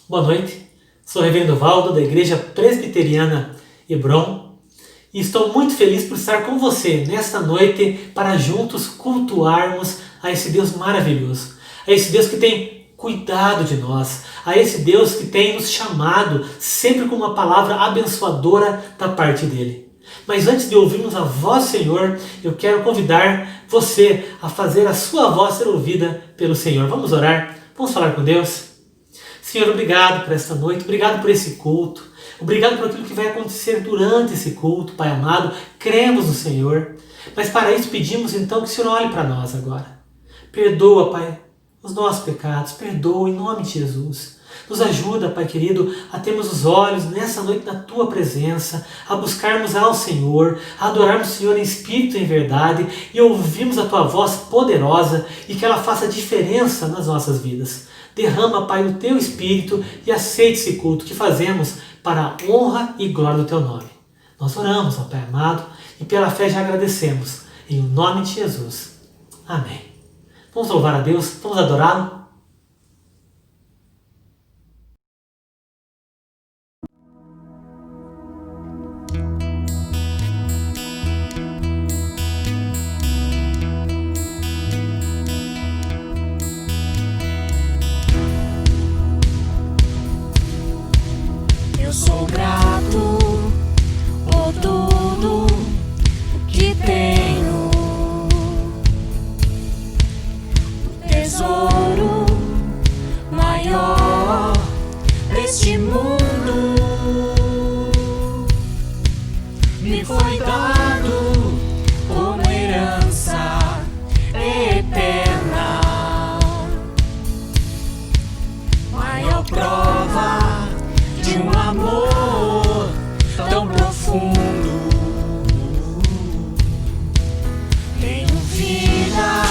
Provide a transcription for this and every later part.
Boa noite, sou o Reverendo Valdo da Igreja Presbiteriana Hebron e estou muito feliz por estar com você nesta noite para juntos cultuarmos a esse Deus maravilhoso, a esse Deus que tem cuidado de nós, a esse Deus que tem nos chamado sempre com uma palavra abençoadora da parte dele. Mas antes de ouvirmos a voz do Senhor, eu quero convidar você a fazer a sua voz ser ouvida pelo Senhor. Vamos orar? Vamos falar com Deus? Senhor, obrigado por esta noite, obrigado por esse culto, obrigado por aquilo que vai acontecer durante esse culto, Pai amado. Cremos no Senhor, mas para isso pedimos então que o Senhor olhe para nós agora. Perdoa, Pai, os nossos pecados, perdoa em nome de Jesus. Nos ajuda, Pai querido, a termos os olhos nessa noite na Tua presença, a buscarmos ao Senhor, a adorarmos o Senhor em espírito e em verdade e ouvirmos a Tua voz poderosa e que ela faça diferença nas nossas vidas. Derrama, Pai, o Teu Espírito e aceite esse culto que fazemos para a honra e glória do Teu nome. Nós oramos, ó Pai amado, e pela fé já agradecemos. Em nome de Jesus. Amém. Vamos louvar a Deus, vamos adorá-lo. Eu sou grato por tudo que tenho, o tesouro maior deste mundo me foi dado como herança eterna, maior prova de um amor tão profundo. Tenho vida,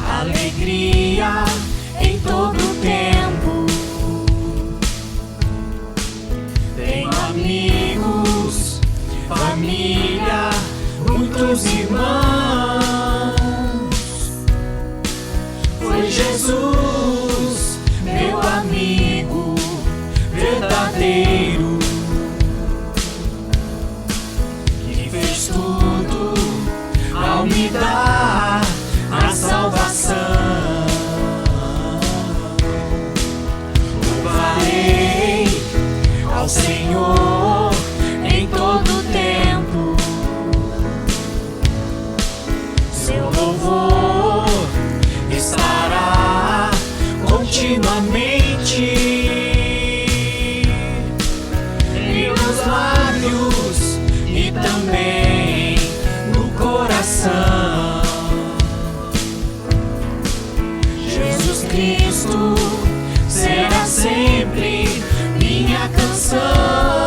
alegria em todo tempo. Tenho amigos, família, muitos irmãos. Foi Jesus, meu amigo verdadeiro, que fez tudo ao me dar a salvação. Louvarei ao Senhor em todo tempo, seu louvor estará continuamente nos lábios e também no coração. Jesus Cristo será sempre minha canção.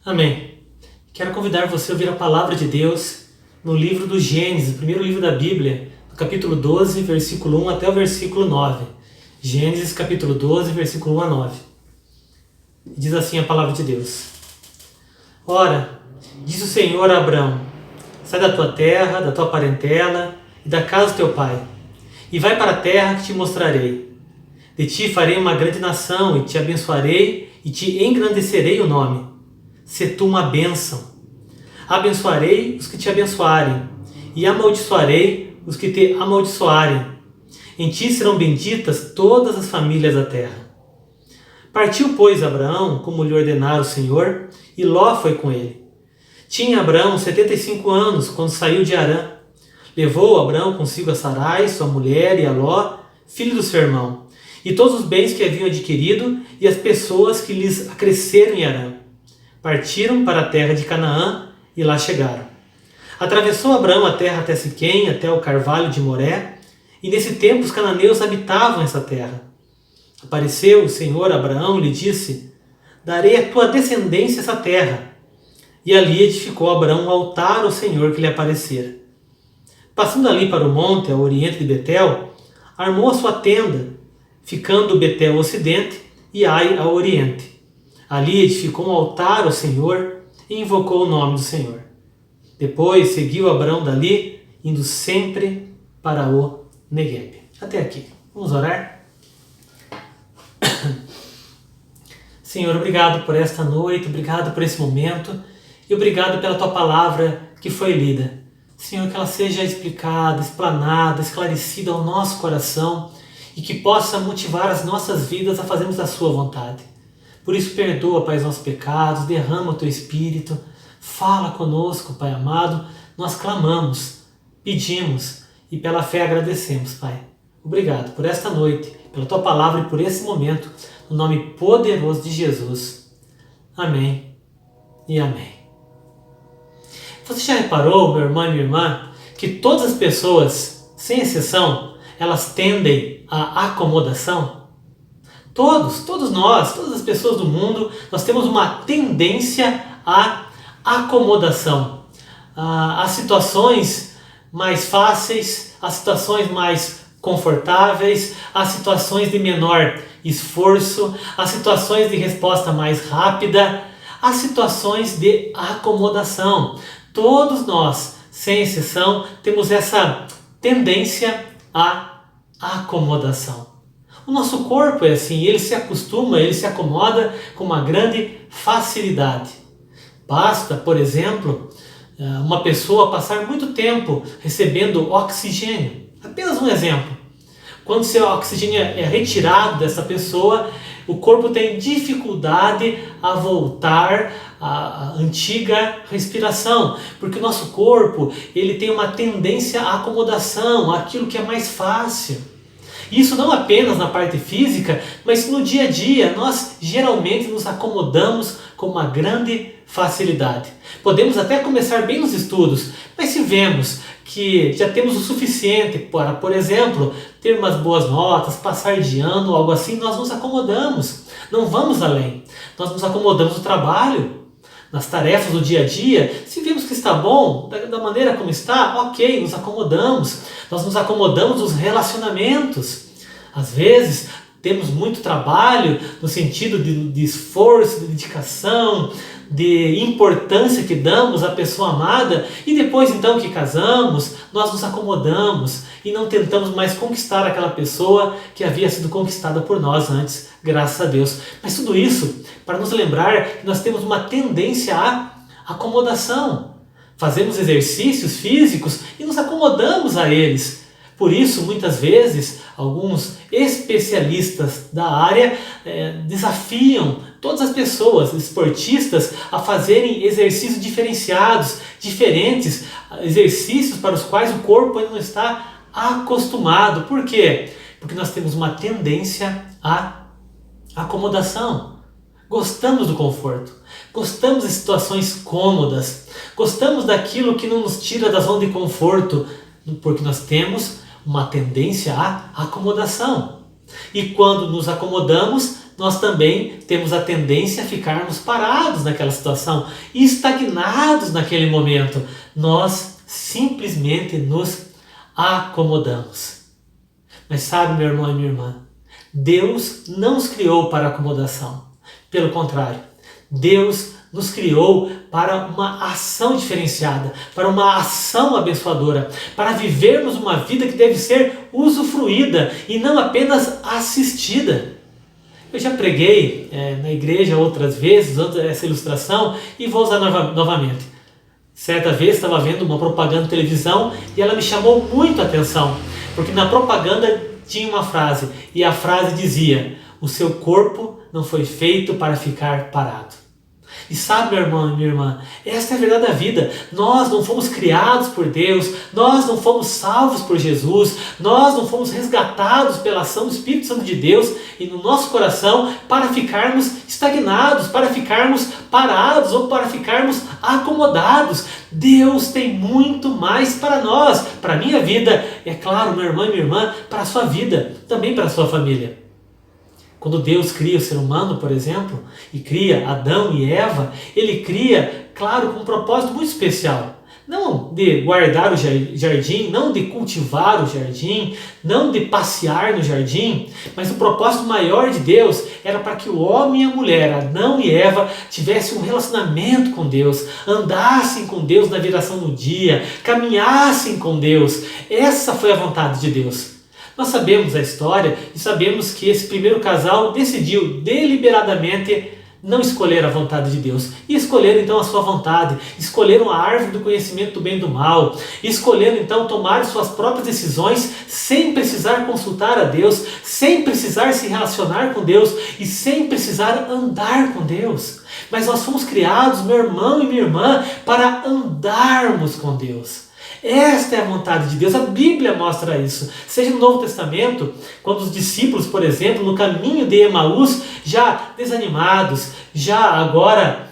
Amém. Quero convidar você a ouvir a palavra de Deus no livro do Gênesis, o primeiro livro da Bíblia, no capítulo 12, versículo 1 até o versículo 9. Gênesis, capítulo 12, versículo 1 a 9. Diz assim a palavra de Deus. Ora, disse o Senhor a Abrão: sai da tua terra, da tua parentela e da casa do teu pai, e vai para a terra que te mostrarei. De ti farei uma grande nação, e te abençoarei, e te engrandecerei o nome. Sê tu uma bênção. Abençoarei os que te abençoarem, e amaldiçoarei os que te amaldiçoarem. Em ti serão benditas todas as famílias da terra. Partiu, pois, Abraão, como lhe ordenara o Senhor, e Ló foi com ele. Tinha Abraão 75 anos, quando saiu de Harã. Levou Abraão consigo a Sarai, sua mulher, e a Ló, filho do seu irmão, e todos os bens que haviam adquirido, e as pessoas que lhes acresceram em Harã. Partiram para a terra de Canaã, e lá chegaram. Atravessou Abraão a terra até Siquém, até o carvalho de Moré, e nesse tempo os cananeus habitavam essa terra. Apareceu o Senhor a Abraão e lhe disse: darei à tua descendência essa terra. E ali edificou Abraão um altar ao Senhor que lhe aparecera. Passando ali para o monte, ao oriente de Betel, armou a sua tenda, ficando Betel ao ocidente e Ai ao oriente. Ali edificou um altar ao Senhor e invocou o nome do Senhor. Depois seguiu Abraão dali, indo sempre para o Neguebe. Até aqui. Vamos orar? Senhor, obrigado por esta noite, obrigado por esse momento e obrigado pela tua palavra que foi lida. Senhor, que ela seja explicada, explanada, esclarecida ao nosso coração e que possa motivar as nossas vidas a fazermos a sua vontade. Por isso, perdoa, Pai, os nossos pecados, derrama o teu Espírito, fala conosco, Pai amado. Nós clamamos, pedimos e pela fé agradecemos, Pai. Obrigado por esta noite, pela tua palavra e por esse momento, no nome poderoso de Jesus. Amém e amém. Você já reparou, meu irmão e minha irmã, que todas as pessoas, sem exceção, elas tendem à acomodação? Todos nós, todas as pessoas do mundo, nós temos uma tendência à acomodação. Às situações mais fáceis, às situações mais confortáveis, às situações de menor esforço, às situações de resposta mais rápida, às situações de acomodação. Todos nós, sem exceção, temos essa tendência à acomodação. O nosso corpo é assim, ele se acostuma, ele se acomoda com uma grande facilidade. Basta, por exemplo, uma pessoa passar muito tempo recebendo oxigênio. Apenas um exemplo. Quando seu oxigênio é retirado dessa pessoa, o corpo tem dificuldade a voltar à antiga respiração, porque o nosso corpo ele tem uma tendência à acomodação, àquilo que é mais fácil. Isso não apenas na parte física, mas no dia a dia nós geralmente nos acomodamos com uma grande facilidade. Podemos até começar bem nos estudos, mas se vemos que já temos o suficiente para, por exemplo, ter umas boas notas, passar de ano, algo assim, nós nos acomodamos, não vamos além. Nós nos acomodamos no trabalho, nas tarefas do dia a dia. Se vemos que está bom, da maneira como está, ok, nos acomodamos. Nós nos acomodamos nos relacionamentos. Às vezes temos muito trabalho no sentido de esforço, de dedicação, de importância que damos à pessoa amada, e depois então que casamos, nós nos acomodamos e não tentamos mais conquistar aquela pessoa que havia sido conquistada por nós antes, graças a Deus. Mas tudo isso para nos lembrar que nós temos uma tendência à acomodação. Fazemos exercícios físicos e nos acomodamos a eles. Por isso, muitas vezes, alguns especialistas da área desafiam todas as pessoas, esportistas, a fazerem exercícios diferenciados, diferentes, exercícios para os quais o corpo ainda não está acostumado. Por quê? Porque nós temos uma tendência à acomodação. Gostamos do conforto, gostamos de situações cômodas, gostamos daquilo que não nos tira da zona de conforto, porque nós temos uma tendência à acomodação. E quando nos acomodamos, nós também temos a tendência a ficarmos parados naquela situação, estagnados naquele momento. Nós simplesmente nos acomodamos. Mas sabe, meu irmão e minha irmã, Deus não nos criou para acomodação. Pelo contrário, Deus nos criou para uma ação diferenciada, para uma ação abençoadora, para vivermos uma vida que deve ser usufruída e não apenas assistida. Eu já preguei na igreja outras vezes essa ilustração e vou usar novamente. Certa vez estava vendo uma propaganda de televisão e ela me chamou muito a atenção, porque na propaganda tinha uma frase, e a frase dizia: o seu corpo não foi feito para ficar parado. E sabe, meu irmão e minha irmã, esta é a verdade da vida. Nós não fomos criados por Deus, nós não fomos salvos por Jesus, nós não fomos resgatados pela ação do Espírito Santo de Deus e no nosso coração para ficarmos estagnados, para ficarmos parados ou para ficarmos acomodados. Deus tem muito mais para nós, para a minha vida, é claro, meu irmão e minha irmã, para a sua vida, também para a sua família. Quando Deus cria o ser humano, por exemplo, e cria Adão e Eva, Ele cria, claro, com um propósito muito especial. Não de guardar o jardim, não de cultivar o jardim, não de passear no jardim, mas o propósito maior de Deus era para que o homem e a mulher, Adão e Eva, tivessem um relacionamento com Deus, andassem com Deus na viração do dia, caminhassem com Deus. Essa foi a vontade de Deus. Nós sabemos a história e sabemos que esse primeiro casal decidiu deliberadamente não escolher a vontade de Deus. E escolheram então a sua vontade, escolheram a árvore do conhecimento do bem e do mal, escolheram então tomar suas próprias decisões sem precisar consultar a Deus, sem precisar se relacionar com Deus e sem precisar andar com Deus. Mas nós fomos criados, meu irmão e minha irmã, para andarmos com Deus. Esta é a vontade de Deus, a Bíblia mostra isso. Seja no Novo Testamento, quando os discípulos, por exemplo, no caminho de Emaús, já desanimados, já agora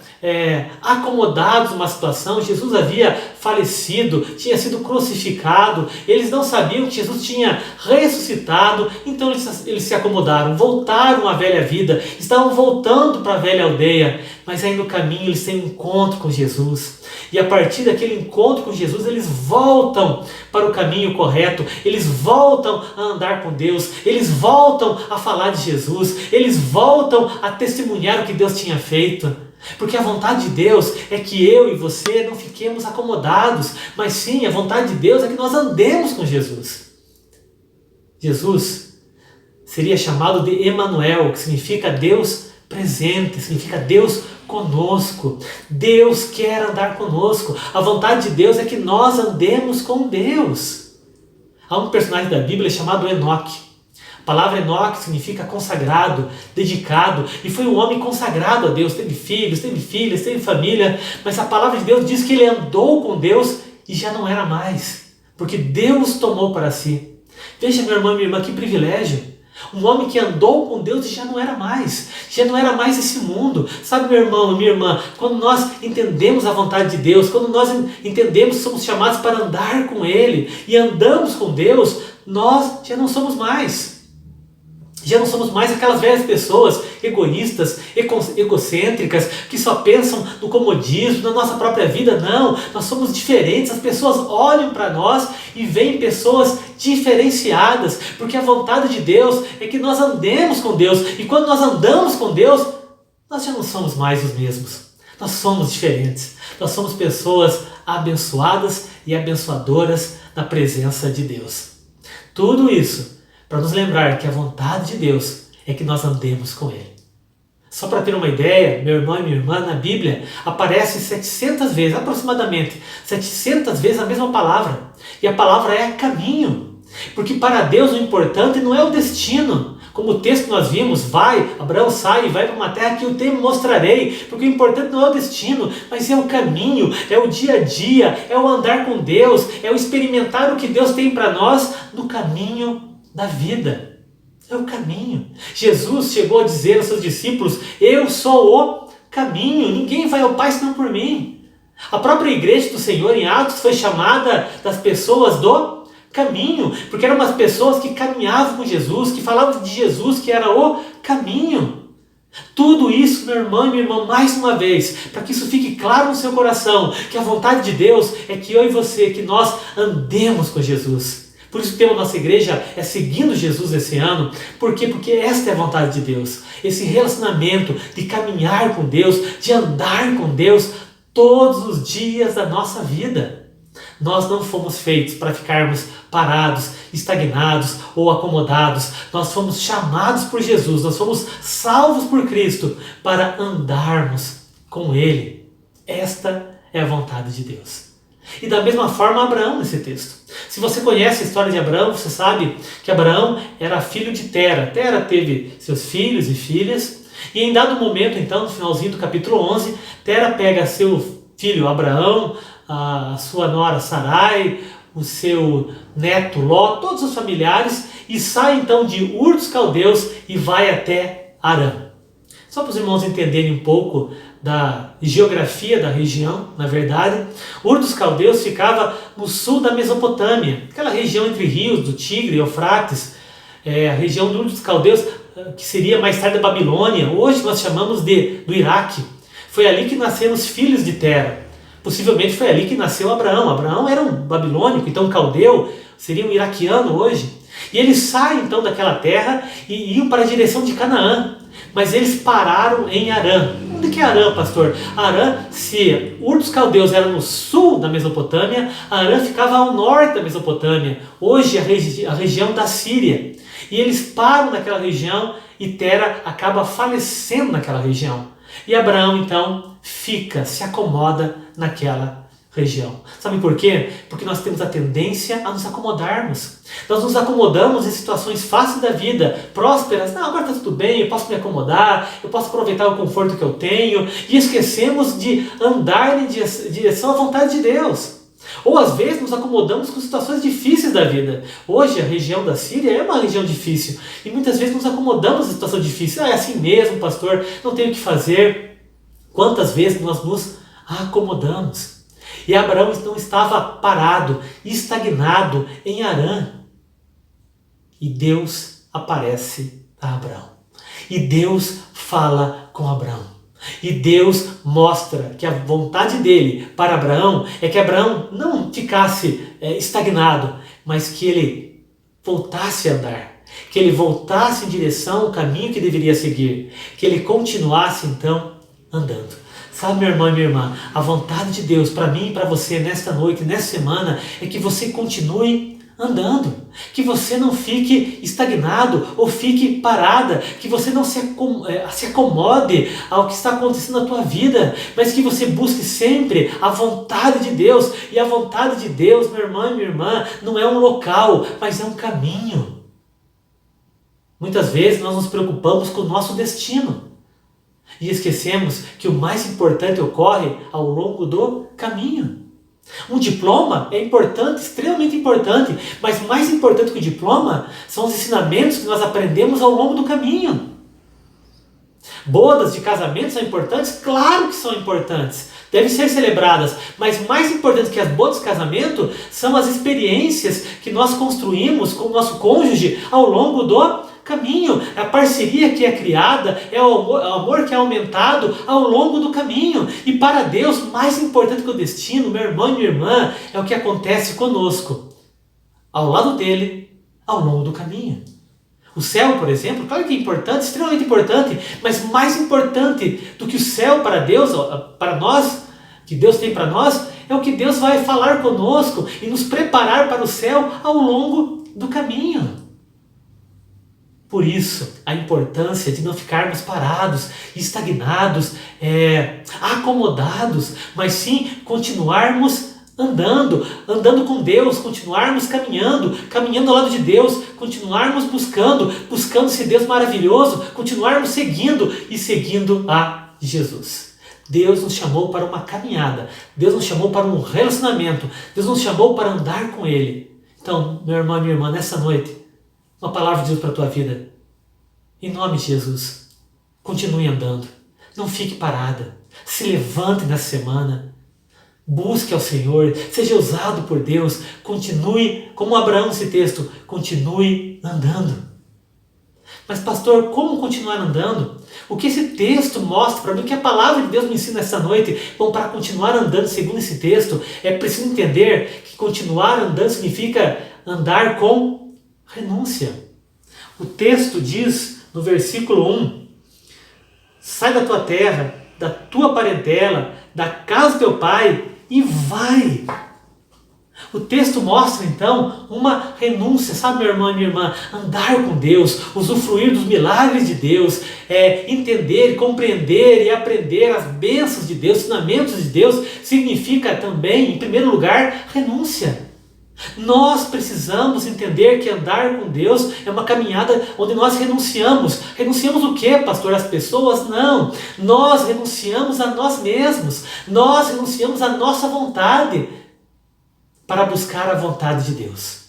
acomodados numa situação, Jesus havia falecido, tinha sido crucificado, eles não sabiam que Jesus tinha ressuscitado, então eles se acomodaram, voltaram à velha vida, estavam voltando para a velha aldeia, mas aí no caminho eles têm um encontro com Jesus, e a partir daquele encontro com Jesus eles voltam para o caminho correto, eles voltam a andar com Deus, eles voltam a falar de Jesus, eles voltam a testemunhar o que Deus tinha feito. Porque a vontade de Deus é que eu e você não fiquemos acomodados, mas sim, a vontade de Deus é que nós andemos com Jesus. Jesus seria chamado de Emanuel, que significa Deus presente, significa Deus conosco. Deus quer andar conosco. A vontade de Deus é que nós andemos com Deus. Há um personagem da Bíblia chamado Enoque. A palavra Enoque significa consagrado, dedicado, e foi um homem consagrado a Deus, teve filhos, teve filhas, teve família, mas a palavra de Deus diz que ele andou com Deus e já não era mais, porque Deus tomou para si. Veja, meu irmão e minha irmã, que privilégio. Um homem que andou com Deus e já não era mais esse mundo. Sabe, meu irmão e minha irmã, quando nós entendemos a vontade de Deus, quando nós entendemos que somos chamados para andar com Ele e andamos com Deus, nós já não somos mais. Já não somos mais aquelas velhas pessoas egoístas, egocêntricas, que só pensam no comodismo, na nossa própria vida. Não, nós somos diferentes. As pessoas olham para nós e veem pessoas diferenciadas, porque a vontade de Deus é que nós andemos com Deus. E quando nós andamos com Deus, nós já não somos mais os mesmos. Nós somos diferentes. Nós somos pessoas abençoadas e abençoadoras na presença de Deus. Tudo isso para nos lembrar que a vontade de Deus é que nós andemos com Ele. Só para ter uma ideia, meu irmão e minha irmã, na Bíblia aparece 700 vezes, aproximadamente 700 vezes a mesma palavra. E a palavra é caminho. Porque para Deus o importante não é o destino. Como o texto que nós vimos, Abraão sai e vai para uma terra que eu te mostrarei. Porque o importante não é o destino, mas é o caminho, é o dia a dia, é o andar com Deus, é o experimentar o que Deus tem para nós no caminho da vida. É o caminho. Jesus chegou a dizer aos seus discípulos: eu sou o caminho, ninguém vai ao Pai senão por mim. A própria igreja do Senhor em Atos foi chamada das pessoas do caminho, porque eram umas pessoas que caminhavam com Jesus, que falavam de Jesus, que era o caminho. Tudo isso, meu irmão e minha irmã, mais uma vez, para que isso fique claro no seu coração, que a vontade de Deus é que eu e você, que nós andemos com Jesus. Por isso o tema da nossa igreja é Seguindo Jesus esse ano. Por quê? Porque esta é a vontade de Deus. Esse relacionamento de caminhar com Deus, de andar com Deus todos os dias da nossa vida. Nós não fomos feitos para ficarmos parados, estagnados ou acomodados. Nós fomos chamados por Jesus, nós fomos salvos por Cristo para andarmos com Ele. Esta é a vontade de Deus. E da mesma forma Abraão nesse texto. Se você conhece a história de Abraão, você sabe que Abraão era filho de Tera. Tera teve seus filhos e filhas. E em dado momento, então, no finalzinho do capítulo 11, Tera pega seu filho Abraão, a sua nora Sarai, o seu neto Ló, todos os familiares, e sai então de Ur dos Caldeus e vai até Harã. Só para os irmãos entenderem um pouco da geografia da região, na verdade, Ur dos Caldeus ficava no sul da Mesopotâmia, aquela região entre rios do Tigre e Eufrates, a região do Ur dos Caldeus, que seria mais tarde a Babilônia, hoje nós chamamos do Iraque. Foi ali que nasceram os filhos de Tera. Possivelmente foi ali que nasceu Abraão. Abraão era um babilônico, então um caldeu, seria um iraquiano hoje. E eles saem então daquela terra e iam para a direção de Canaã. Mas eles pararam em Harã. Onde que é Harã, pastor? Harã, se Ur dos Caldeus era no sul da Mesopotâmia, Harã ficava ao norte da Mesopotâmia, hoje a região da Síria. E eles param naquela região e Tera acaba falecendo naquela região. E Abraão então se acomoda naquela região. Sabe por quê? Porque nós temos a tendência a nos acomodarmos. Nós nos acomodamos em situações fáceis da vida, prósperas. Não, agora está tudo bem, eu posso me acomodar, eu posso aproveitar o conforto que eu tenho. E esquecemos de andar em direção à vontade de Deus. Ou às vezes nos acomodamos com situações difíceis da vida. Hoje a região da Síria é uma região difícil. E muitas vezes nos acomodamos em situação difícil. É assim mesmo, pastor, não tenho o que fazer. Quantas vezes nós nos acomodamos? E Abraão não estava parado, estagnado em Harã. E Deus aparece a Abraão. E Deus fala com Abraão. E Deus mostra que a vontade dele para Abraão é que Abraão não ficasse estagnado, mas que ele voltasse a andar, que ele voltasse em direção ao caminho que deveria seguir, que ele continuasse então andando. Sabe, meu irmão e minha irmã, a vontade de Deus para mim e para você nesta noite, nesta semana, é que você continue andando, que você não fique estagnado ou fique parada, que você não se acomode ao que está acontecendo na tua vida, mas que você busque sempre a vontade de Deus. E a vontade de Deus, meu irmão e minha irmã, não é um local, mas é um caminho. Muitas vezes nós nos preocupamos com o nosso destino e esquecemos que o mais importante ocorre ao longo do caminho. Um diploma é importante, extremamente importante, mas mais importante que o diploma são os ensinamentos que nós aprendemos ao longo do caminho. Bodas de casamento são importantes? Claro que são importantes, devem ser celebradas, mas mais importante que as bodas de casamento são as experiências que nós construímos com o nosso cônjuge ao longo do caminho, a parceria que é criada, é o amor que é aumentado ao longo do caminho. E para Deus, mais importante que o destino, meu irmão e minha irmã, é o que acontece conosco, ao lado dele, ao longo do caminho. O céu, por exemplo, claro que é importante, extremamente importante, mas mais importante do que o céu para Deus, para nós, que Deus tem para nós, é o que Deus vai falar conosco e nos preparar para o céu ao longo do caminho. Por isso, a importância de não ficarmos parados, estagnados, acomodados, mas sim continuarmos andando com Deus, continuarmos caminhando ao lado de Deus, continuarmos buscando esse Deus maravilhoso, continuarmos seguindo a Jesus. Deus nos chamou para uma caminhada, Deus nos chamou para um relacionamento, Deus nos chamou para andar com Ele. Então, meu irmão e minha irmã, nessa noite, uma palavra de Deus para a tua vida. Em nome de Jesus, continue andando. Não fique parada. Se levante nessa semana. Busque ao Senhor. Seja usado por Deus. Continue, como Abraão nesse texto, continue andando. Mas pastor, como continuar andando? O que esse texto mostra para mim, o que a palavra de Deus me ensina essa noite, bom, para continuar andando segundo esse texto, é preciso entender que continuar andando significa andar com renúncia. O texto diz no versículo 1, sai da tua terra, da tua parentela, da casa do teu pai e vai. O texto mostra então uma renúncia, sabe, meu irmão e minha irmã? Andar com Deus, usufruir dos milagres de Deus, entender, compreender e aprender as bênçãos de Deus, os ensinamentos de Deus, significa também, em primeiro lugar, renúncia. Nós precisamos entender que andar com Deus é uma caminhada onde nós renunciamos. Renunciamos o quê, pastor? As pessoas? Não. Nós renunciamos a nós mesmos. Nós renunciamos a nossa vontade para buscar a vontade de Deus.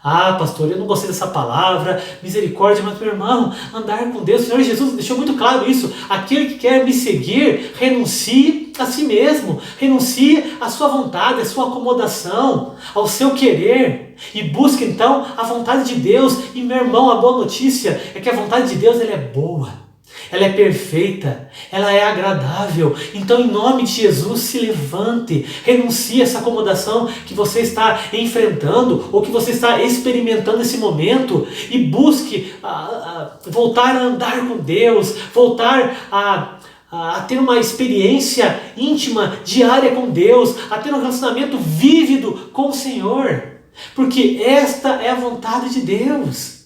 Ah, pastor, eu não gostei dessa palavra, misericórdia, mas meu irmão, andar com Deus, o Senhor Jesus deixou muito claro isso. Aquele que quer me seguir, renuncie a si mesmo, renuncie à sua vontade, à sua acomodação, ao seu querer, e busque então a vontade de Deus. E meu irmão, a boa notícia é que a vontade de Deus ela é boa. Ela é perfeita, ela é agradável. Então, em nome de Jesus, se levante, renuncie a essa acomodação que você está enfrentando ou que você está experimentando nesse momento e busque voltar a andar com Deus, voltar a ter uma experiência íntima, diária com Deus, a ter um relacionamento vívido com o Senhor, porque esta é a vontade de Deus.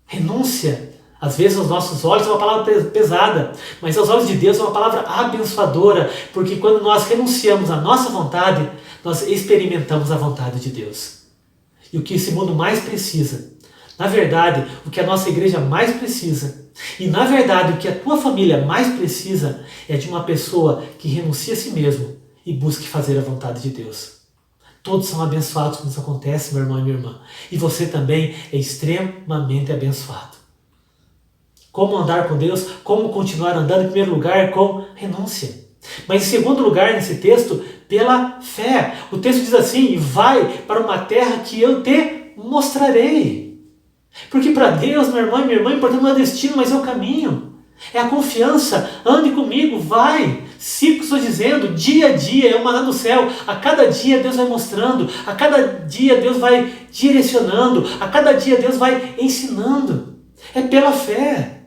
Renúncia. Às vezes aos nossos olhos é uma palavra pesada, mas aos olhos de Deus é uma palavra abençoadora, porque quando nós renunciamos à nossa vontade, nós experimentamos a vontade de Deus. E o que esse mundo mais precisa, na verdade, o que a nossa igreja mais precisa, e na verdade o que a tua família mais precisa, é de uma pessoa que renuncie a si mesmo e busque fazer a vontade de Deus. Todos são abençoados quando isso acontece, meu irmão e minha irmã, e você também é extremamente abençoado. Como andar com Deus? Como continuar andando? Em primeiro lugar, com renúncia. Mas em segundo lugar, nesse texto, pela fé. O texto diz assim, vai para uma terra que eu te mostrarei. Porque para Deus, meu irmão e minha irmã, importante não é o destino, mas é o caminho. É a confiança. Ande comigo, vai. Siga o que estou dizendo, dia a dia, é o maná do céu. A cada dia Deus vai mostrando, a cada dia Deus vai direcionando, a cada dia Deus vai ensinando. É pela fé.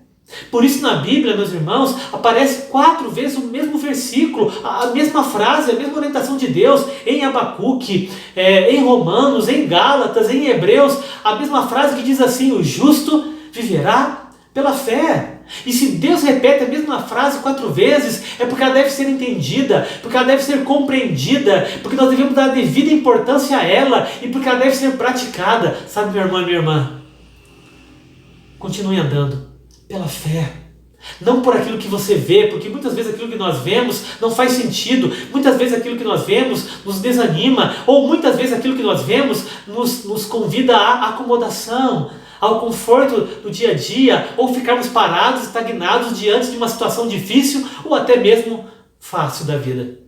Por isso na Bíblia, meus irmãos, aparece 4 vezes o mesmo versículo, a mesma frase, a mesma orientação de Deus, em Abacuque, em Romanos, em Gálatas, em Hebreus, a mesma frase que diz assim, o justo viverá pela fé. E se Deus repete a mesma frase 4 vezes, é porque ela deve ser entendida, porque ela deve ser compreendida, porque nós devemos dar devida importância a ela e porque ela deve ser praticada. Sabe, meu irmão e minha irmã? Continue andando pela fé, não por aquilo que você vê, porque muitas vezes aquilo que nós vemos não faz sentido, muitas vezes aquilo que nós vemos nos desanima, ou muitas vezes aquilo que nós vemos nos convida à acomodação, ao conforto do dia a dia, ou ficarmos parados, estagnados diante de uma situação difícil, ou até mesmo fácil da vida.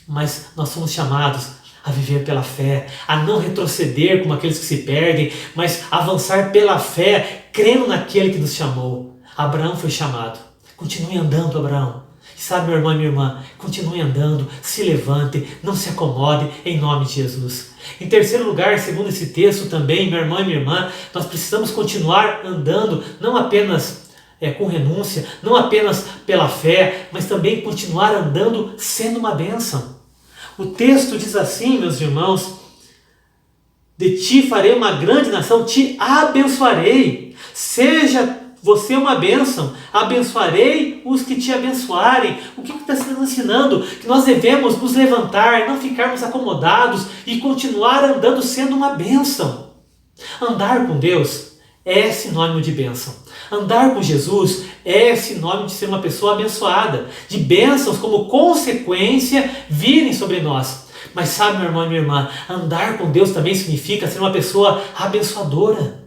Mas nós somos chamados a viver pela fé, a não retroceder como aqueles que se perdem, mas avançar pela fé, crendo naquele que nos chamou. Abraão foi chamado. Continue andando, Abraão. Sabe, meu irmão e minha irmã, continue andando, se levante, não se acomode, em nome de Jesus. Em terceiro lugar, segundo esse texto também, meu irmão e minha irmã, nós precisamos continuar andando, não apenas com renúncia, não apenas pela fé, mas também continuar andando sendo uma bênção. O texto diz assim, meus irmãos, de ti farei uma grande nação, te abençoarei, seja você uma bênção, abençoarei os que te abençoarem. O que está sendo ensinando? Que nós devemos nos levantar, não ficarmos acomodados e continuar andando sendo uma bênção. Andar com Deus é sinônimo de bênção. Andar com Jesus é sinônimo de ser uma pessoa abençoada, de bênçãos como consequência virem sobre nós. Mas sabe, meu irmão e minha irmã, andar com Deus também significa ser uma pessoa abençoadora.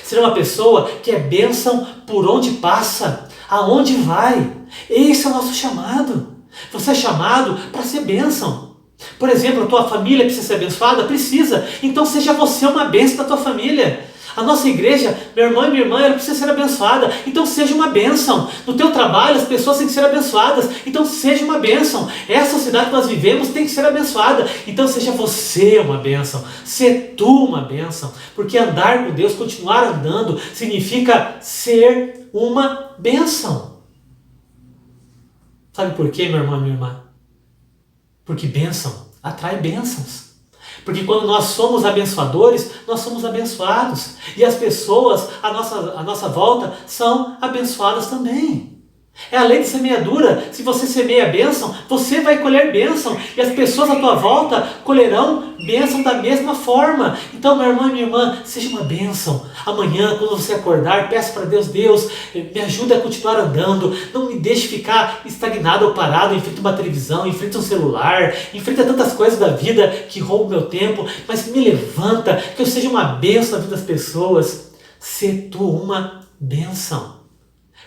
Ser uma pessoa que é bênção por onde passa, aonde vai. Esse é o nosso chamado. Você é chamado para ser bênção. Por exemplo, a tua família precisa ser abençoada? Precisa. Então seja você uma bênção da tua família. A nossa igreja, meu irmão e minha irmã, ela precisa ser abençoada. Então seja uma bênção. No teu trabalho, as pessoas têm que ser abençoadas. Então seja uma bênção. Essa sociedade que nós vivemos tem que ser abençoada. Então seja você uma bênção. Ser tu uma bênção. Porque andar com Deus, continuar andando, significa ser uma bênção. Sabe por quê, meu irmão e minha irmã? Porque bênção atrai bênçãos. Porque quando nós somos abençoadores, nós somos abençoados. E as pessoas à nossa volta são abençoadas também. É a lei de semeadura. Se você semeia bênção, você vai colher bênção. E as pessoas à tua volta colherão bênção da mesma forma. Então, meu irmão e minha irmã, seja uma bênção. Amanhã, quando você acordar, peça para Deus, Deus, me ajuda a continuar andando. Não me deixe ficar estagnado ou parado em frente a uma televisão, em frente a um celular, em frente a tantas coisas da vida que roubam meu tempo. Mas me levanta, que eu seja uma bênção na vida das pessoas. Sê tu uma bênção.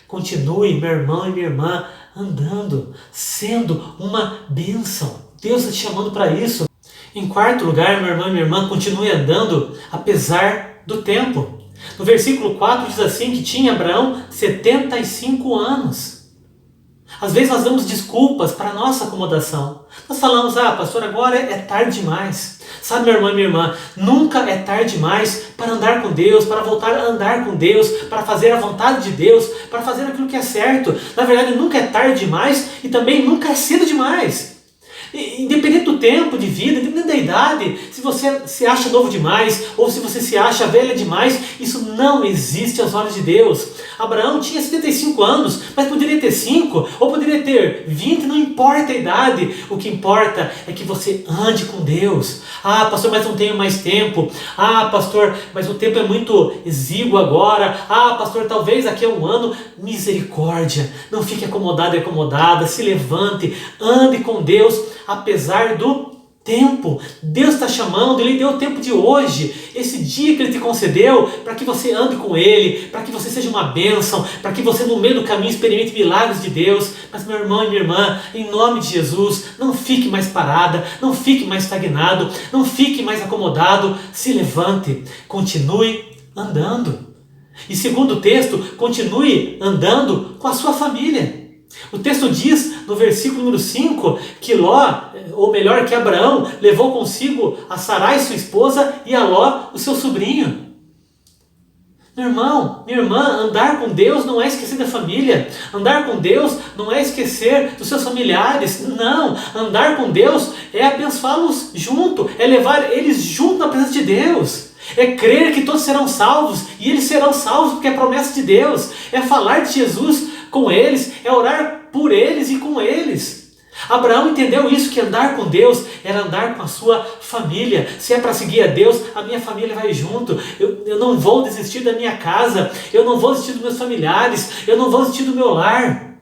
Continue, meu irmão e minha irmã, andando, sendo uma bênção. Deus está te chamando para isso. Em quarto lugar, meu irmão e minha irmã, continue andando apesar do tempo. No versículo 4 diz assim que tinha Abraão 75 anos. Às vezes nós damos desculpas para a nossa acomodação. Nós falamos, pastor, agora é tarde demais. Sabe, meu irmão e minha irmã, nunca é tarde demais para andar com Deus, para voltar a andar com Deus, para fazer a vontade de Deus, para fazer aquilo que é certo. Na verdade, nunca é tarde demais e também nunca é cedo demais. Independente do tempo de vida, independente da idade, se você se acha novo demais ou se você se acha velha demais, isso não existe aos olhos de Deus. Abraão tinha 75 anos, mas poderia ter 5 ou poderia ter 20, não importa a idade. O que importa é que você ande com Deus. Pastor, mas não tenho mais tempo. Pastor, mas o tempo é muito exíguo agora. Pastor, talvez daqui a um ano. Misericórdia, não fique acomodado e acomodada, se levante, ande com Deus, apesar do tempo. Deus está chamando, Ele deu o tempo de hoje, esse dia que Ele te concedeu, para que você ande com Ele, para que você seja uma bênção, para que você no meio do caminho experimente milagres de Deus. Mas meu irmão e minha irmã, em nome de Jesus, não fique mais parada, não fique mais estagnado, não fique mais acomodado, se levante, continue andando. E segundo o texto, continue andando com a sua família. O texto diz, no versículo número 5, que que Abraão levou consigo a Sarai, sua esposa, e a Ló, o seu sobrinho. Meu irmão, minha irmã, andar com Deus não é esquecer da família. Andar com Deus não é esquecer dos seus familiares. Não, andar com Deus é abençoá-los junto, é levar eles junto na presença de Deus. É crer que todos serão salvos, e eles serão salvos porque é promessa de Deus. É falar de Jesus com eles, é orar por eles e com eles. Abraão entendeu isso, que andar com Deus era andar com a sua família. Se é para seguir a Deus, a minha família vai junto. Eu não vou desistir da minha casa, eu não vou desistir dos meus familiares, eu não vou desistir do meu lar.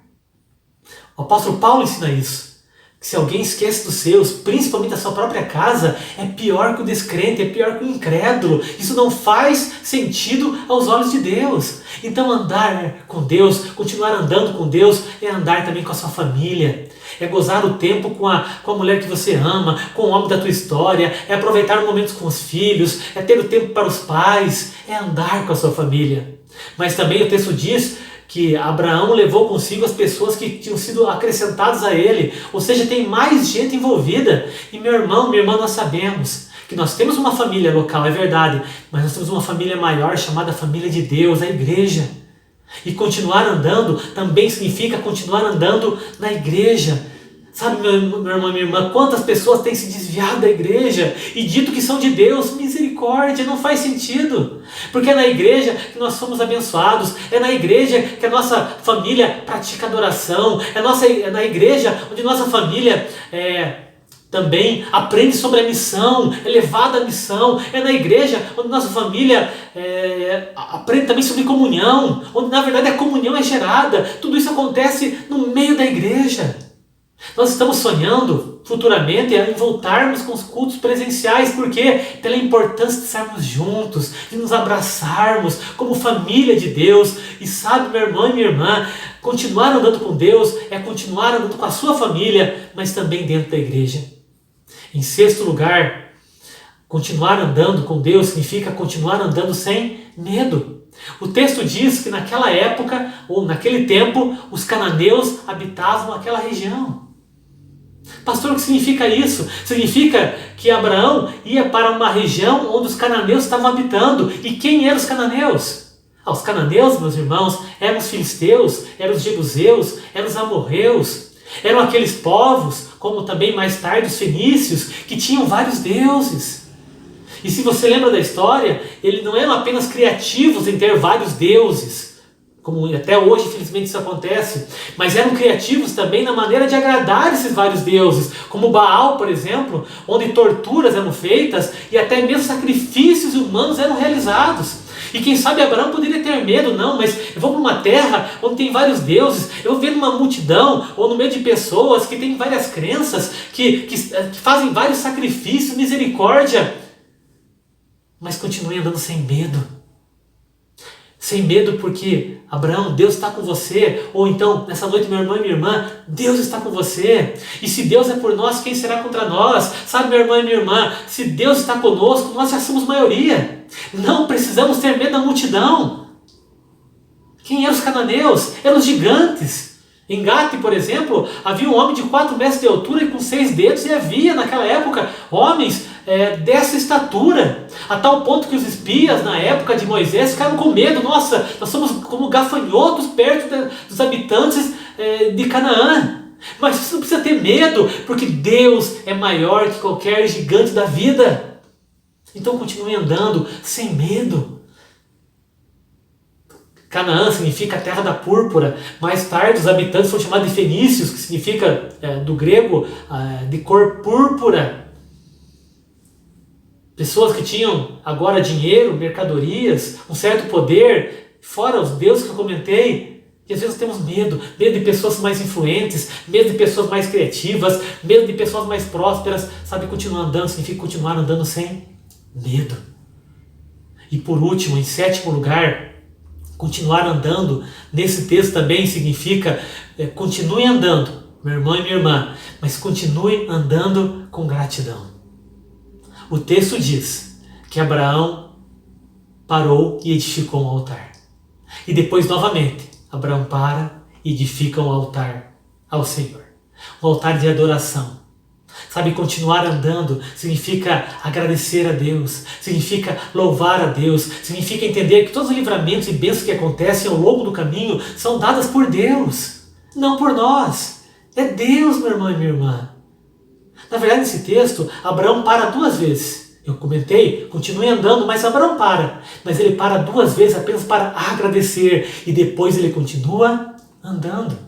O apóstolo Paulo ensina isso. Se alguém esquece dos seus, principalmente da sua própria casa, é pior que o descrente, é pior que o incrédulo. Isso não faz sentido aos olhos de Deus. Então andar com Deus, continuar andando com Deus, é andar também com a sua família. É gozar o tempo com a mulher que você ama, com o homem da tua história, é aproveitar os momentos com os filhos, é ter o tempo para os pais, é andar com a sua família. Mas também o texto diz que Abraão levou consigo as pessoas que tinham sido acrescentadas a ele, ou seja, tem mais gente envolvida. E meu irmão, minha irmã, nós sabemos que nós temos uma família local, é verdade, mas nós temos uma família maior chamada família de Deus, a igreja. E continuar andando também significa continuar andando na igreja. Sabe, meu irmão e minha irmã, quantas pessoas têm se desviado da igreja e dito que são de Deus? Misericórdia, não faz sentido. Porque é na igreja que nós somos abençoados, é na igreja que a nossa família pratica adoração, é na igreja onde nossa família também aprende sobre a missão, é levada à missão, é na igreja onde nossa família aprende também sobre comunhão, onde na verdade a comunhão é gerada. Tudo isso acontece no meio da igreja. Nós estamos sonhando futuramente em voltarmos com os cultos presenciais, porque pela importância de estarmos juntos, de nos abraçarmos como família de Deus. E sabe, meu irmão e minha irmã, continuar andando com Deus é continuar andando com a sua família, mas também dentro da igreja. Em sexto lugar, Continuar andando com Deus significa continuar andando sem medo. O texto diz que naquela época, ou naquele tempo, os cananeus habitavam aquela região. Pastor, o que significa isso? Significa que Abraão ia para uma região onde os cananeus estavam habitando. E quem eram os cananeus? Os cananeus, meus irmãos, eram os filisteus, eram os jebuseus, eram os amorreus, eram aqueles povos, como também mais tarde os fenícios, que tinham vários deuses. E se você lembra da história, eles não eram apenas criativos em ter vários deuses, como até hoje, infelizmente, isso acontece, mas eram criativos também na maneira de agradar esses vários deuses, como Baal, por exemplo, onde torturas eram feitas e até mesmo sacrifícios humanos eram realizados. E quem sabe Abraão poderia ter medo, não, mas eu vou para uma terra onde tem vários deuses, eu vou ver numa multidão ou no meio de pessoas que têm várias crenças, que fazem vários sacrifícios, misericórdia, mas continue andando sem medo. Sem medo porque, Abraão, Deus está com você. Ou então, nessa noite, meu irmão e minha irmã, Deus está com você. E se Deus é por nós, quem será contra nós? Sabe, meu irmão e minha irmã, se Deus está conosco, nós já somos maioria. Não precisamos ter medo da multidão. Quem eram os cananeus? Eram os gigantes. Em Gate, por exemplo, havia um homem de 4 metros de altura e com 6 dedos, e havia naquela época homens dessa estatura, a tal ponto que os espias na época de Moisés ficaram com medo. Nossa, nós somos como gafanhotos perto dos habitantes de Canaã. Mas você não precisa ter medo, porque Deus é maior que qualquer gigante da vida. Então continue andando sem medo. Canaã significa a terra da púrpura. Mais tarde os habitantes foram chamados de fenícios, que significa, do grego, de cor púrpura. Pessoas que tinham agora dinheiro, mercadorias, um certo poder, fora os deuses que eu comentei. E às vezes temos medo de pessoas mais influentes, medo de pessoas mais criativas, medo de pessoas mais prósperas. Sabe, continuar andando significa continuar andando sem medo. E por último, em 7º lugar, continuar andando, nesse texto também significa continue andando, meu irmão e minha irmã, mas continue andando com gratidão. O texto diz que Abraão parou e edificou um altar. E depois, novamente, Abraão para e edifica um altar ao Senhor. Um altar de adoração. Sabe, continuar andando significa agradecer a Deus, significa louvar a Deus, significa entender que todos os livramentos e bênçãos que acontecem ao longo do caminho são dadas por Deus, não por nós. É Deus, meu irmão e minha irmã. Na verdade, nesse texto, Abraão para 2 vezes. Eu comentei, continue andando, mas Abraão para. Mas ele para 2 vezes apenas para agradecer. E depois ele continua andando.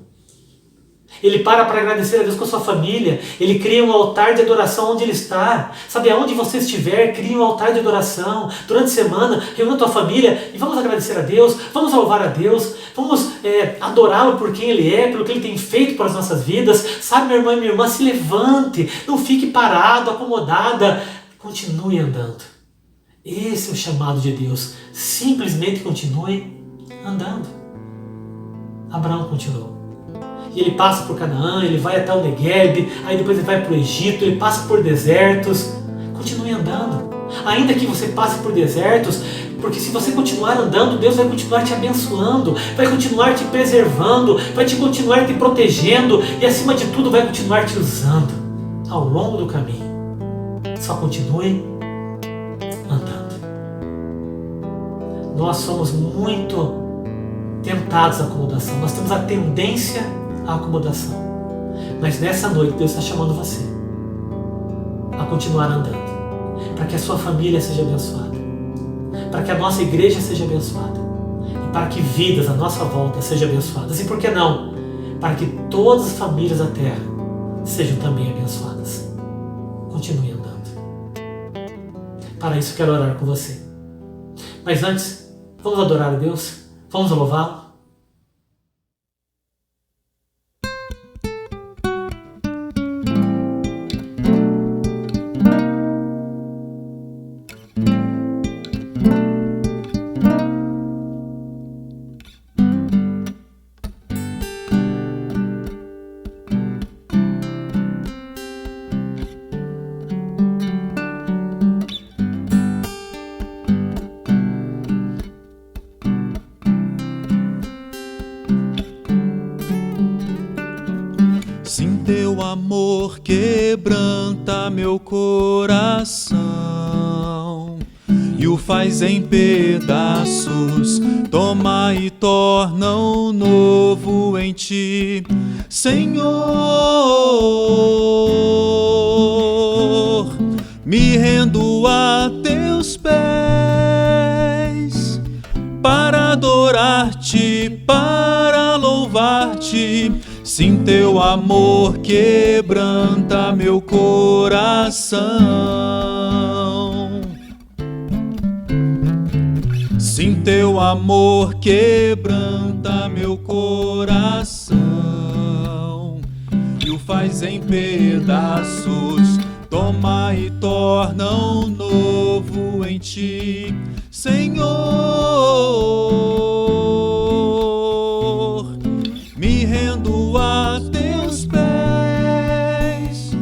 Ele para agradecer a Deus com a sua família. Ele cria um altar de adoração onde ele está. Sabe, aonde você estiver, cria um altar de adoração. Durante a semana, reúna a tua família e vamos agradecer a Deus, vamos louvar a Deus, vamos adorá-lo por quem ele é, pelo que ele tem feito para as nossas vidas. Sabe, meu irmão e minha irmã, se levante, não fique parado, acomodada. Continue andando. Esse é o chamado de Deus. Simplesmente continue andando. Abraão continuou. E ele passa por Canaã, ele vai até o Negueb, aí depois ele vai para o Egito, ele passa por desertos. Continue andando. Ainda que você passe por desertos, porque se você continuar andando, Deus vai continuar te abençoando, vai continuar te preservando, vai continuar te protegendo e acima de tudo vai continuar te usando ao longo do caminho. Só continue andando. Nós somos muito tentados à acomodação, nós temos a tendência à acomodação. Mas nessa noite Deus está chamando você a continuar andando, para que a sua família seja abençoada, para que a nossa igreja seja abençoada e para que vidas à nossa volta sejam abençoadas. E por que não? Para que todas as famílias da terra sejam também abençoadas. Continue andando. Para isso quero orar com você. Mas antes, vamos adorar a Deus? Vamos louvá-lo? Sim, teu amor quebranta meu coração e o faz em pedaços, toma e torna um novo em ti, Senhor. Me rendo a teus pés para adorar-te, para louvar-te. Sim, teu amor quebranta meu coração. Sim, teu amor quebranta meu coração e o faz em pedaços, toma e torna um novo em ti, Senhor. Me rendo a teus pés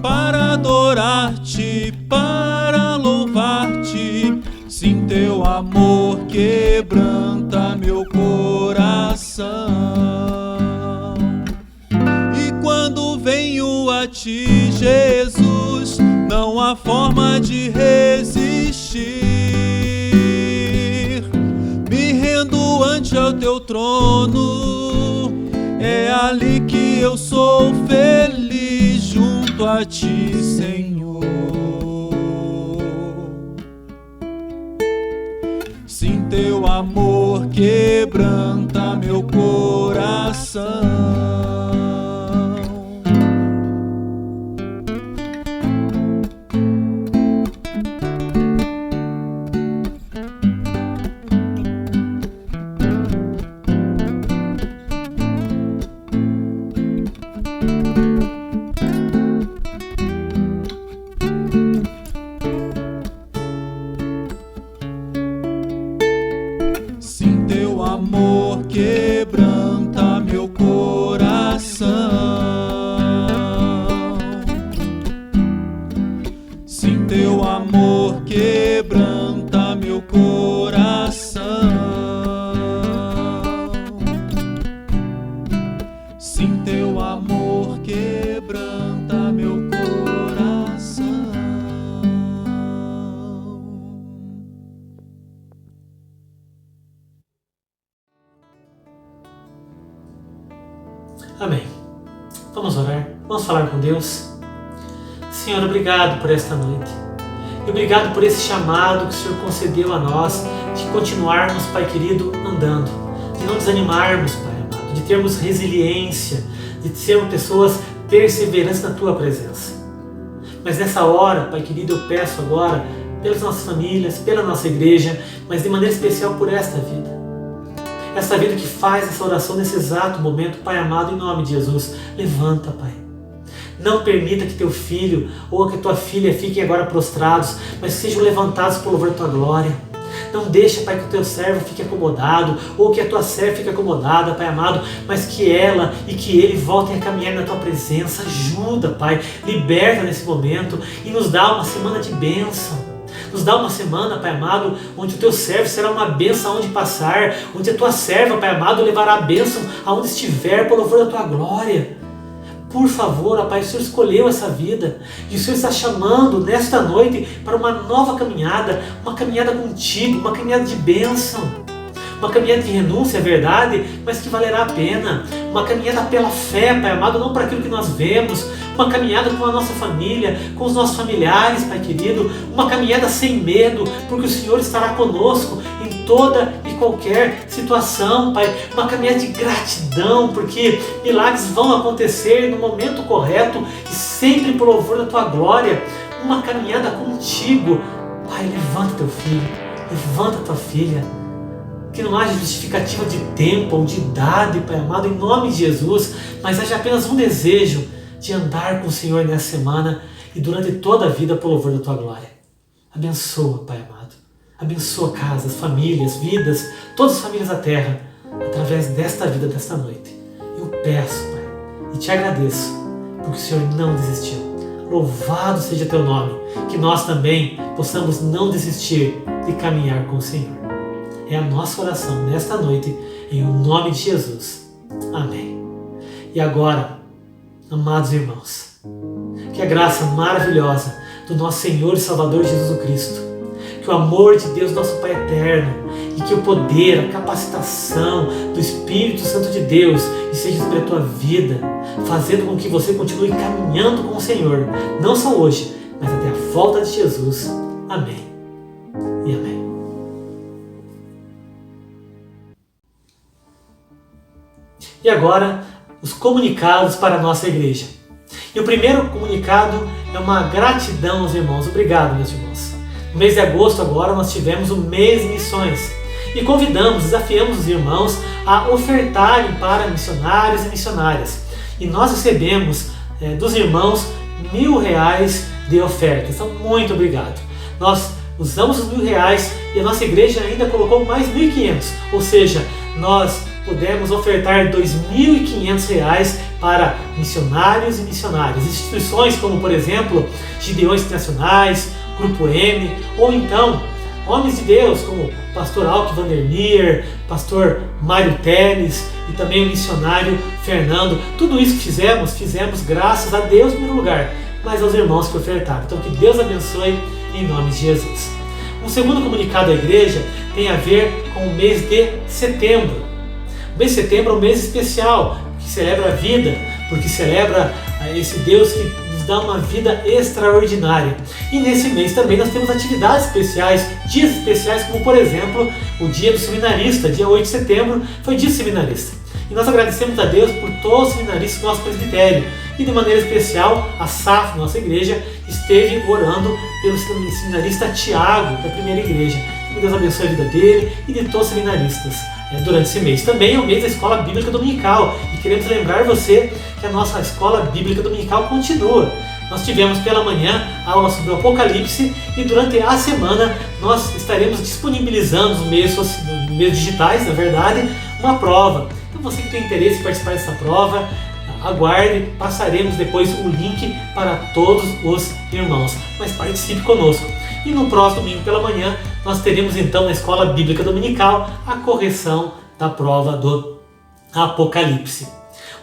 para adorar-te, para louvar-te. Sim, teu amor quebranta meu coração. E quando venho a ti, Jesus, não há forma de resistir. Me rendo ante ao teu trono, é ali que eu sou feliz junto a ti, Senhor. Sim, teu amor quebranta meu coração. Sim, teu amor quebranta meu coração. Sim, teu amor quebranta meu coração. Sim, teu amor quebranta meu coração. Amém. Vamos orar, vamos falar com Deus. Senhor, obrigado por esta noite. E obrigado por esse chamado que o Senhor concedeu a nós de continuarmos, Pai querido, andando. De não desanimarmos, Pai amado. De termos resiliência. De sermos pessoas perseverantes na Tua presença. Mas nessa hora, Pai querido, eu peço agora pelas nossas famílias, pela nossa igreja, mas de maneira especial por esta vida. Essa vida que faz essa oração nesse exato momento, Pai amado, em nome de Jesus, levanta, Pai. Não permita que teu filho ou que tua filha fiquem agora prostrados, mas sejam levantados por louvor da tua glória. Não deixa, Pai, que o teu servo fique acomodado ou que a tua serva fique acomodada, Pai amado, mas que ela e que ele voltem a caminhar na tua presença. Ajuda, Pai, liberta nesse momento e nos dá uma semana de bênção. Nos dá uma semana, Pai amado, onde o teu servo será uma bênção aonde passar, onde a tua serva, Pai amado, levará a bênção aonde estiver, por louvor da tua glória. Por favor, ó Pai, o Senhor escolheu essa vida e o Senhor está chamando nesta noite para uma nova caminhada, uma caminhada contigo, uma caminhada de bênção. Uma caminhada de renúncia, é verdade, mas que valerá a pena. Uma caminhada pela fé, Pai amado, não para aquilo que nós vemos. Uma caminhada com a nossa família, com os nossos familiares, Pai querido. Uma caminhada sem medo, porque o Senhor estará conosco em toda e qualquer situação, Pai. Uma caminhada de gratidão, porque milagres vão acontecer no momento correto e sempre por louvor da Tua glória. Uma caminhada contigo. Pai, levanta teu filho, levanta tua filha. Que não haja justificativa de tempo ou de idade, Pai amado, em nome de Jesus, mas haja apenas um desejo de andar com o Senhor nessa semana e durante toda a vida por louvor da Tua glória. Abençoa, Pai amado. Abençoa casas, famílias, vidas, todas as famílias da terra, através desta vida, desta noite. Eu peço, Pai, e Te agradeço, porque o Senhor não desistiu. Louvado seja Teu nome, que nós também possamos não desistir de caminhar com o Senhor. É a nossa oração nesta noite, em nome de Jesus. Amém. E agora, amados irmãos, que a graça maravilhosa do nosso Senhor e Salvador Jesus Cristo, que o amor de Deus, nosso Pai eterno, e que o poder, a capacitação do Espírito Santo de Deus esteja sobre a tua vida, fazendo com que você continue caminhando com o Senhor, não só hoje, mas até a volta de Jesus. Amém e amém. E agora, os comunicados para a nossa igreja. E o primeiro comunicado é uma gratidão aos irmãos. Obrigado, meus irmãos. No mês de agosto agora nós tivemos o mês de missões e desafiamos os irmãos a ofertarem para missionários e missionárias. E nós recebemos dos irmãos R$1.000 de oferta. Então, muito obrigado. Nós usamos os R$1.000 e a nossa igreja ainda colocou mais 1.500, ou seja, nós pudemos ofertar R$2.500 para missionários e missionárias, instituições como, por exemplo, Gideões Internacionais, Grupo M, ou então homens de Deus como o pastor Alck Vandermeer, pastor Mário Teles e também o missionário Fernando. Tudo isso que fizemos graças a Deus em primeiro lugar, mas aos irmãos que ofertaram. Então que Deus abençoe em nome de Jesus. Um segundo comunicado à igreja tem a ver com o mês de setembro. O mês de setembro é um mês especial, que celebra a vida, porque celebra esse Deus que nos dá uma vida extraordinária. E nesse mês também nós temos atividades especiais, dias especiais, como por exemplo o dia do seminarista, dia 8 de setembro foi dia do seminarista. E nós agradecemos a Deus por todos os seminaristas do nosso presbitério. E de maneira especial, a SAF, nossa igreja, esteve orando pelo seminarista Tiago, da primeira igreja. Que Deus abençoe a vida dele e de todos os seminaristas durante esse mês. Também é o mês da Escola Bíblica Dominical e queremos lembrar você que a nossa Escola Bíblica Dominical continua. Nós tivemos pela manhã a aula sobre o Apocalipse e durante a semana nós estaremos disponibilizando nos meios digitais, na verdade, uma prova. Então você que tem interesse em participar dessa prova, aguarde, passaremos depois o link para todos os irmãos, mas participe conosco. E no próximo domingo pela manhã nós teremos então na Escola Bíblica Dominical a correção da prova do Apocalipse.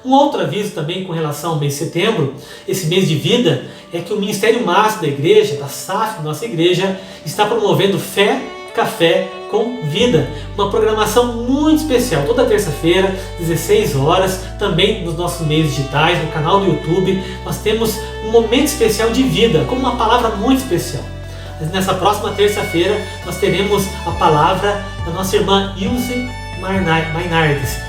Um outro aviso também com relação ao mês de setembro, esse mês de vida, é que o Ministério Máximo da igreja, da SAF, nossa igreja, está promovendo Fé, Café com Vida, uma programação muito especial, toda terça-feira, 16 horas, também nos nossos meios digitais, no canal do YouTube, nós temos um momento especial de vida, com uma palavra muito especial. Nessa próxima terça-feira, nós teremos a palavra da nossa irmã Ilse Mainardes,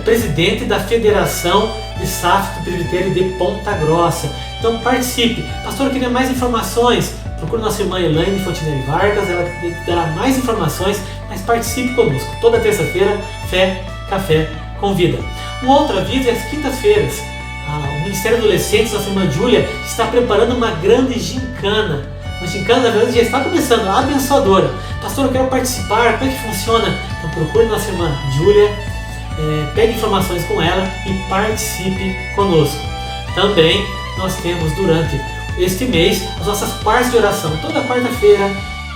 presidente da Federação de SAF do Presbitério de Ponta Grossa. Então participe. Pastor, eu queria mais informações. Procure nossa irmã Elaine Fontinelli Vargas, ela dará mais informações, mas participe conosco. Toda terça-feira, Fé, Café com Vida. Um outro aviso é as quintas-feiras. O Ministério Adolescentes, nossa irmã Júlia, está preparando uma grande gincana. Uma gincana, na verdade, já está começando, abençoadora. Pastor, eu quero participar, como é que funciona? Então procure nossa irmã Júlia, pegue informações com ela e participe conosco. Também nós temos durante este mês as nossas quartas de oração. Toda quarta-feira,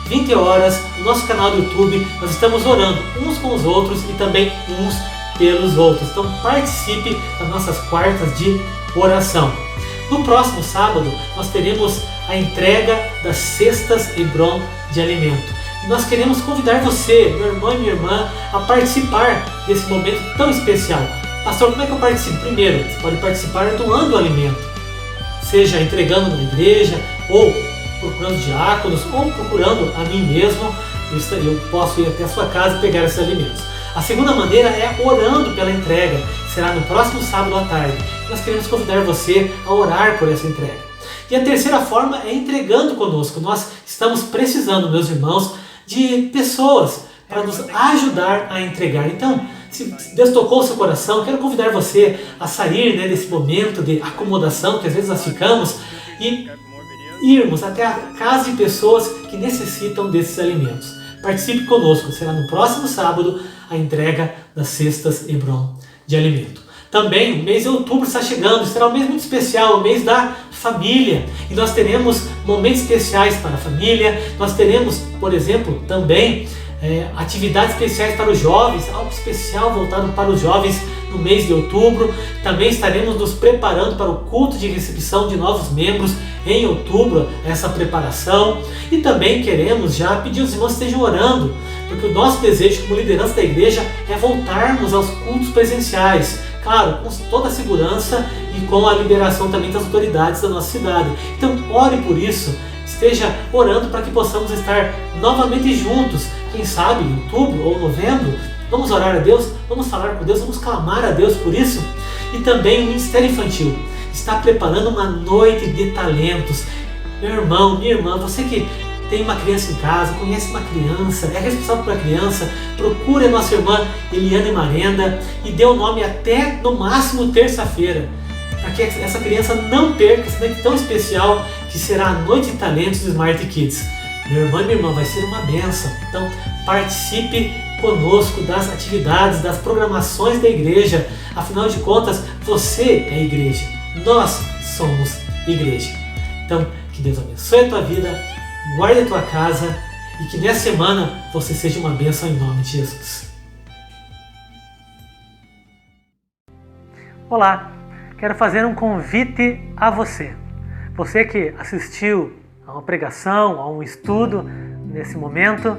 20 horas, no nosso canal do YouTube, nós estamos orando uns com os outros e também uns pelos outros. Então participe das nossas quartas de oração. No próximo sábado, nós teremos a entrega das cestas Hebron de alimento. E nós queremos convidar você, meu irmão e minha irmã, a participar desse momento tão especial. Pastor, como é que eu participo? Primeiro, você pode participar doando o alimento, seja entregando na igreja, ou procurando diáconos, ou procurando a mim mesmo. Eu posso ir até a sua casa e pegar esses alimentos. A segunda maneira é orando pela entrega. Será no próximo sábado à tarde. Nós queremos convidar você a orar por essa entrega. E a terceira forma é entregando conosco. Nós estamos precisando, meus irmãos, de pessoas para nos ajudar a entregar. Então, se Deus tocou o seu coração, quero convidar você a sair desse momento de acomodação que às vezes nós ficamos e irmos até a casa de pessoas que necessitam desses alimentos. Participe conosco, será no próximo sábado a entrega das cestas Hebron de alimento. Também o mês de outubro está chegando, será um mês muito especial, o mês da família. E nós teremos momentos especiais para a família, nós teremos, por exemplo, também atividades especiais para os jovens, algo especial voltado para os jovens no mês de outubro. Também estaremos nos preparando para o culto de recepção de novos membros em outubro, essa preparação. E também queremos já pedir aos irmãos que estejam orando, porque o nosso desejo como liderança da igreja é voltarmos aos cultos presenciais, claro, com toda a segurança e com a liberação também das autoridades da nossa cidade. Então ore por isso, esteja orando para que possamos estar novamente juntos, quem sabe em outubro ou novembro. Vamos orar a Deus, vamos falar com Deus, vamos clamar a Deus por isso. E também o Ministério Infantil está preparando uma noite de talentos. Meu irmão, minha irmã, você que tem uma criança em casa, conhece uma criança, é responsável por uma criança, procure a nossa irmã Eliane Marenda e dê o nome até no máximo terça-feira, para que essa criança não perca essa noite tão especial que será a Noite de Talentos do Smart Kids. Meu irmão e minha irmã, vai ser uma bênção. Então participe conosco das atividades, das programações da igreja. Afinal de contas, você é igreja. Nós somos igreja. Então, que Deus abençoe a tua vida, guarde a tua casa e que nessa semana você seja uma bênção em nome de Jesus. Olá, quero fazer um convite a você. Você que assistiu a uma pregação, a um estudo nesse momento,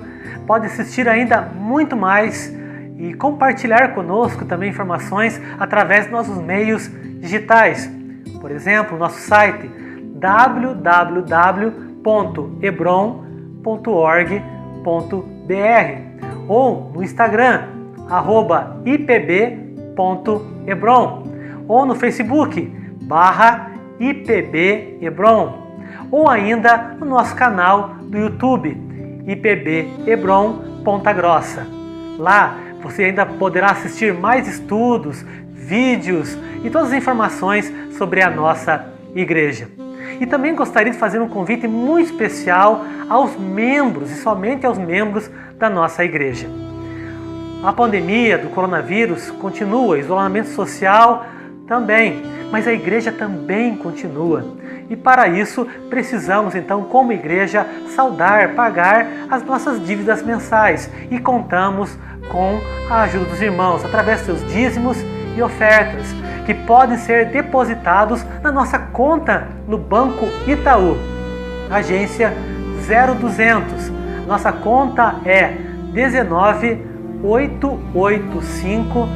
pode assistir ainda muito mais e compartilhar conosco também informações através dos nossos meios digitais. Por exemplo, nosso site www.hebron.org.br ou no Instagram @ipb.hebron ou no Facebook /IPB-Hebron ou ainda no nosso canal do YouTube IPB Hebron Ponta Grossa. Lá você ainda poderá assistir mais estudos, vídeos e todas as informações sobre a nossa igreja. E também gostaria de fazer um convite muito especial aos membros e somente aos membros da nossa igreja. A pandemia do coronavírus continua, isolamento social também, mas a igreja também continua. E para isso precisamos então, como igreja, saldar, pagar as nossas dívidas mensais e contamos com a ajuda dos irmãos através dos seus dízimos e ofertas, que podem ser depositados na nossa conta no Banco Itaú, agência 0200. Nossa conta é 19885-1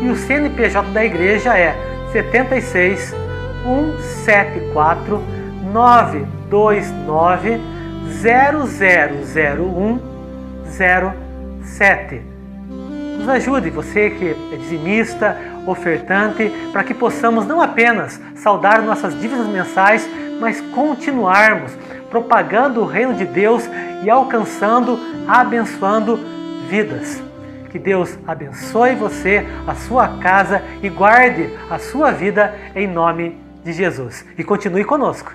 e o CNPJ da igreja é 76 174 929 0001 07. Nos ajude, você que é dizimista, ofertante, para que possamos não apenas saldar nossas dívidas mensais, mas continuarmos propagando o reino de Deus e alcançando, abençoando vidas. Que Deus abençoe você, a sua casa e guarde a sua vida em nome de Jesus. E continue conosco.